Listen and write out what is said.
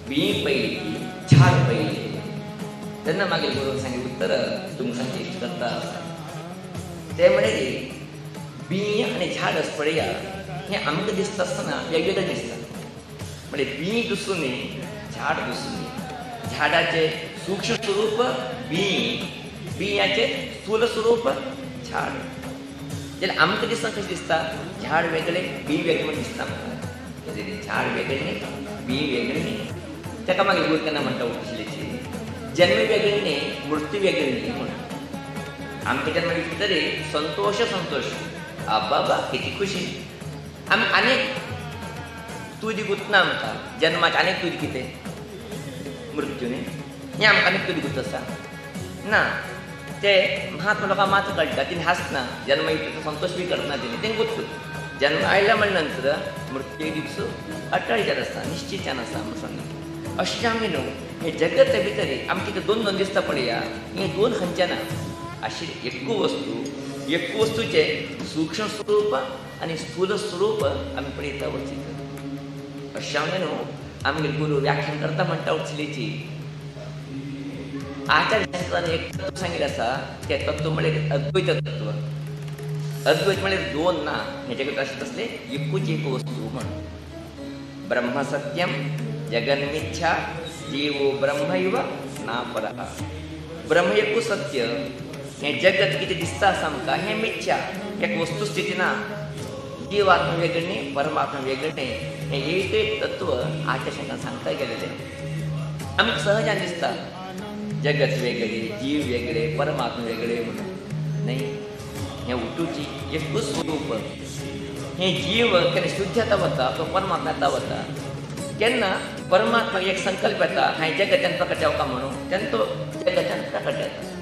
बी पहिली झाड पहिले त्यांना मागे गुरुवान सांगितलं उत्तर तुमकां इष्ट करता ते म्हणाले बी आणि झाडच पळया हे आमकां दिसता आसतना वेगवेगळें दिसता म्हणजे बी दिसून झाड दिसून झाडाचे सूक्ष्म स्वरूप बियाचे स्थूल स्वरूप झाड जाल्यार आमकां दिसता कशें दिसता झाड वेगळे बी वेगळे म्हणून दिसता आमकां झाड वेगळे न्ही बी वेगळे न्ही ताका मागीर गुरू केन्ना म्हणटा उठशिलेची जन्म वेगळे न्ही मृत्यू वेगळे न्ही म्हणून आमकां जन्म तरी संतोष संतोष बाबा किती खुशी आमी आनीक तुजी गुंतना आमकां जन्माचे आनीक तुजी कितें मृत्यू न्ही हें आमकां आनीक तुजी गुंत आसा ना ते महात्मा लोकांक मात कळटा तिने हांसना जन्म येता संतोष बी करना तिने गुंत जन्म आयल्या म्हणल्या नंतर मृत्यू दिवस अटळीच्यान आसा निश्चित्यान आसा म्हूण सांगलें अशें आमी न्हू हे जगत भितर आमकां कितें दोन दोन दिसता पळया हे दोन खंयचे ना अशी एकू वस्तूचे सूक्ष्म स्वरूप आनी स्थूल स्वरूप आमी पळयता वचीत अशें आमी न्हू आमगे गुरू व्याख्यान करता म्हणटा उचलीची आचार्य शंकरान एक तत्व सांगिल्लें आसा तें तत्व म्हळ्यार अद्वैत तत्व अद्वैत म्हळ्यार दोन ना हे जगत अशें तसलें एकूच एक वस्तू म्हण ब्रह्म सत्यम जगन मिथ्या जीवो ब्रह्मैव ना परः ब्रह्म एकूच सत्य हें जगत कितें दिसता आसा आमकां हें मिथ्या एक वस्तुस्थिती ना जीव आत्मा वेगळें न्ही परमात्मा वेगळें न्ही हें एक तत्व आचार्य शंकरान सांगता गेलेलें आमकां सहजान दिसता जगत वेगळे जीव वेगळे परमात्मा वेगळे म्हणून नाही हें उठूची एकूच स्वरूप हें जीव केन्ना शुद्ध येता वता तो परमात्मा येता वता केन्ना परमात्म्याक एक संकल्प येता हांवें जगत्यान प्रकट जावका म्हणून तेन्ना तो जगत्यान प्रकट येता